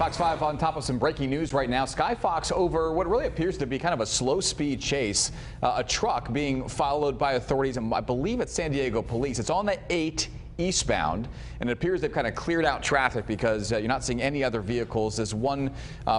Fox 5 on top of some breaking news right now. Skyfox over what really appears to be kind of a slow speed chase. A truck being followed by authorities, and I believe it's San Diego police. It's on the 8 eastbound, and it appears they've kind of cleared out traffic because you're not seeing any other vehicles. This one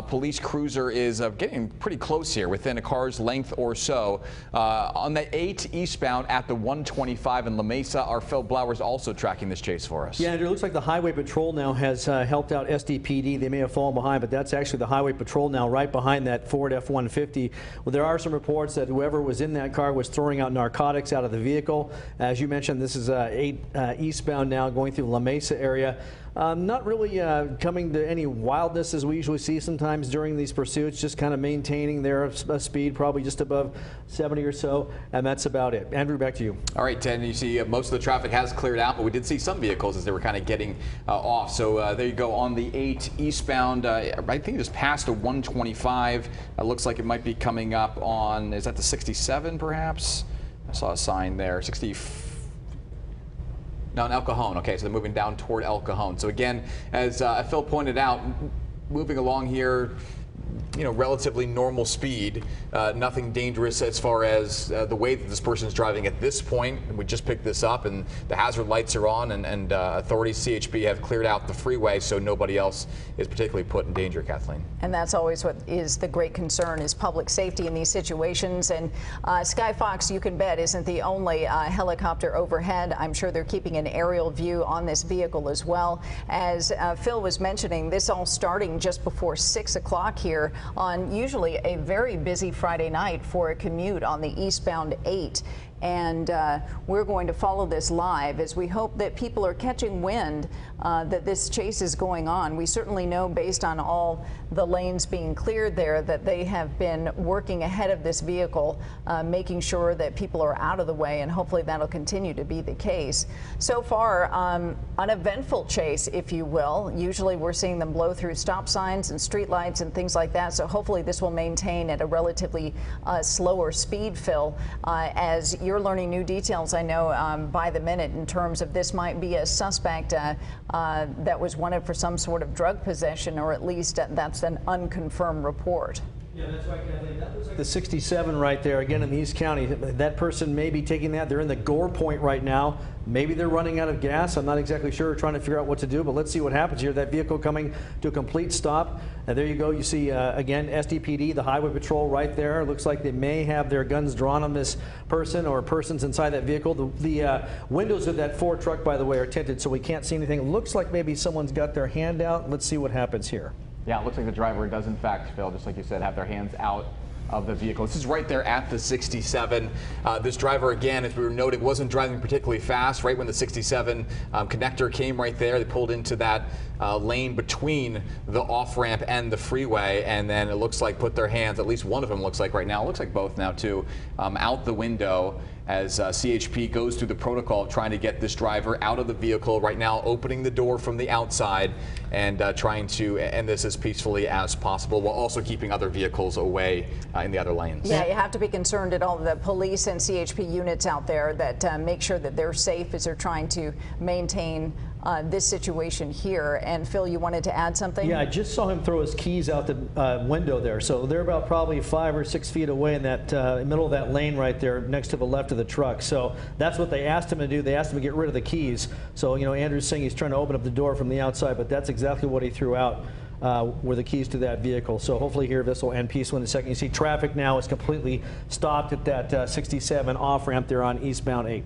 police cruiser is getting pretty close here, within a car's length or so. On the 8 eastbound at the 125 in La Mesa, our Phil Blowers also tracking this chase for us. Yeah, Andrew, it looks like the Highway Patrol now has helped out SDPD. They may have fallen behind, but that's actually the Highway Patrol now right behind that Ford F-150. Well, there are some reports that whoever was in that car was throwing out narcotics out of the vehicle. As you mentioned, this is 8 eastbound now going through La Mesa area. Not really coming to any wildness as we usually see sometimes during these pursuits, just kind of maintaining their speed, probably just above 70 or so, and that's about it. Andrew, back to you. All right, Ted, you see most of the traffic has cleared out, but we did see some vehicles as they were kind of getting off. So there you go on the 8 eastbound. I think just past the 125. It looks like it might be coming up on, is that the 67 perhaps? I saw a sign there, 64. No, in El Cajon. Okay, so they're moving down toward El Cajon. So again, as Phil pointed out, moving along here, you know, relatively normal speed, nothing dangerous as far as the way that this person is driving at this point. We just picked this up, and the hazard lights are on, and authorities, CHP, have cleared out the freeway, so nobody else is particularly put in danger, Kathleen. And that's always what is the great concern, is public safety in these situations. And Skyfox, you can bet, isn't the only helicopter overhead. I'm sure they're keeping an aerial view on this vehicle as well. As Phil was mentioning, this all starting just before 6 o'clock here on usually a very busy Friday night for a commute on the eastbound 8. And we're going to follow this live as we hope that people are catching wind that this chase is going on. We certainly know, based on all the lanes being cleared there, that they have been working ahead of this vehicle, making sure that people are out of the way, and hopefully that'll continue to be the case. So far, uneventful chase, if you will. Usually we're seeing them blow through stop signs and street lights and things like that, so hopefully this will maintain at a relatively slower speed, Phil, as you're learning new details, I know, by the minute, in terms of this might be a suspect that was wanted for some sort of drug possession, or at least that's an unconfirmed report. Yeah, that's right, Kathleen. That looks like the 67 right there, again in the East County. That person may be taking that. They're in the Gore Point right now. Maybe they're running out of gas. I'm not exactly sure, trying to figure out what to do, but let's see what happens here. That vehicle coming to a complete stop. And there you go. You see, again, SDPD, the Highway Patrol right there. Looks like they may have their guns drawn on this person or persons inside that vehicle. The windows of that Ford truck, by the way, are tinted, so we can't see anything. It looks like maybe someone's got their hand out. Let's see what happens here. Yeah, it looks like the driver does, in fact, Phil, just like you said, have their hands out of the vehicle. This is right there at the 67. This driver, again, as we were noting, wasn't driving particularly fast. Right when the 67 connector came right there, they pulled into that lane between the off-ramp and the freeway, and then it looks like put their hands, at least one of them looks like right now, it looks like both now too, out the window, as CHP goes through the protocol of trying to get this driver out of the vehicle right now, opening the door from the outside and trying to end this as peacefully as possible, while also keeping other vehicles away in the other lanes. Yeah, you have to be concerned at all the police and CHP units out there that make sure that they're safe as they're trying to maintain this situation here. And Phil, you wanted to add something? Yeah, I just saw him throw his keys out the window there. So they're about probably 5 or 6 feet away in that middle of that lane right there next to the left of the truck. So that's what they asked him to do. They asked him to get rid of the keys. So, you know, Andrew's saying he's trying to open up the door from the outside, but that's exactly what he threw out. Were the keys to that vehicle. So hopefully here this will end peaceful in a second. You see traffic now is completely stopped at that 67 off ramp there on eastbound 8.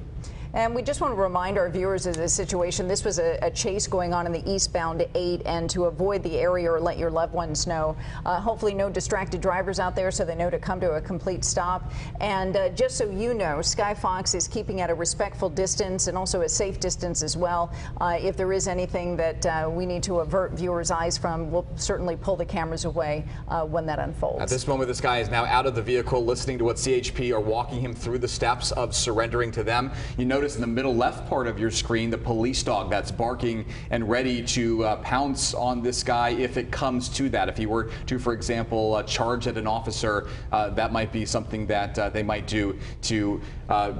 And we just want to remind our viewers of this situation. This was a chase going on in the eastbound 8, and to avoid the area or let your loved ones know, hopefully no distracted drivers out there so they know to come to a complete stop. And just so you know, Skyfox is keeping at a respectful distance and also a safe distance as well. If there is anything that we need to avert viewers' eyes from, we'll certainly pull the cameras away when that unfolds. At this moment, this guy is now out of the vehicle, listening to what CHP are walking him through the steps of surrendering to them. You notice notice in the middle left part of your screen the police dog that's barking and ready to pounce on this guy if it comes to that. If he were to, for example, charge at an officer, that might be something that they might do to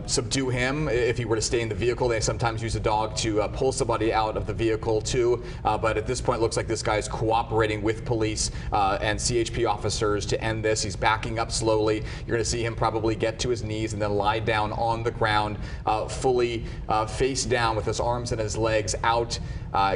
subdue him. If he were to stay in the vehicle, they sometimes use a dog to pull somebody out of the vehicle too. But at this point, it looks like this guy's cooperating with police and CHP officers to end this. He's backing up slowly. You're going to see him probably get to his knees and then lie down on the ground, fully face down with his arms and his legs out,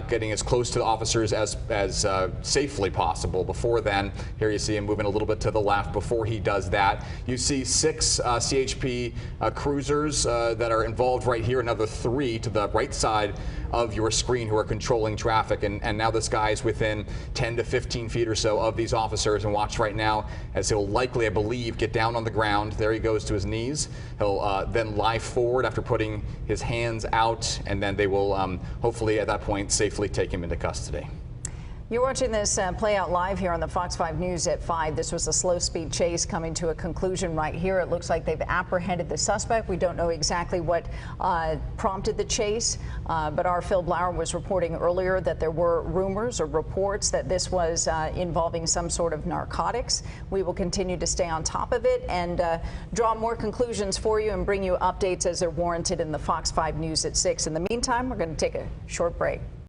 getting as close to the officers as safely possible. Before then, here you see him moving a little bit to the left. Before he does that, you see 6 CHP cruisers that are involved right here, another 3 to the right side of your screen who are controlling traffic, and now this guy is within 10 to 15 feet or so of these officers, and watch right now as he'll likely, I believe, get down on the ground. There he goes to his knees. He'll then lie forward after putting his hands out, and then they will hopefully at that point safely take him into custody. You're watching this play out live here on the Fox 5 News at 5. This was a slow-speed chase coming to a conclusion right here. It looks like they've apprehended the suspect. We don't know exactly what prompted the chase, but our Phil Blauer was reporting earlier that there were rumors or reports that this was involving some sort of narcotics. We will continue to stay on top of it and draw more conclusions for you and bring you updates as they're warranted in the Fox 5 News at 6. In the meantime, we're going to take a short break.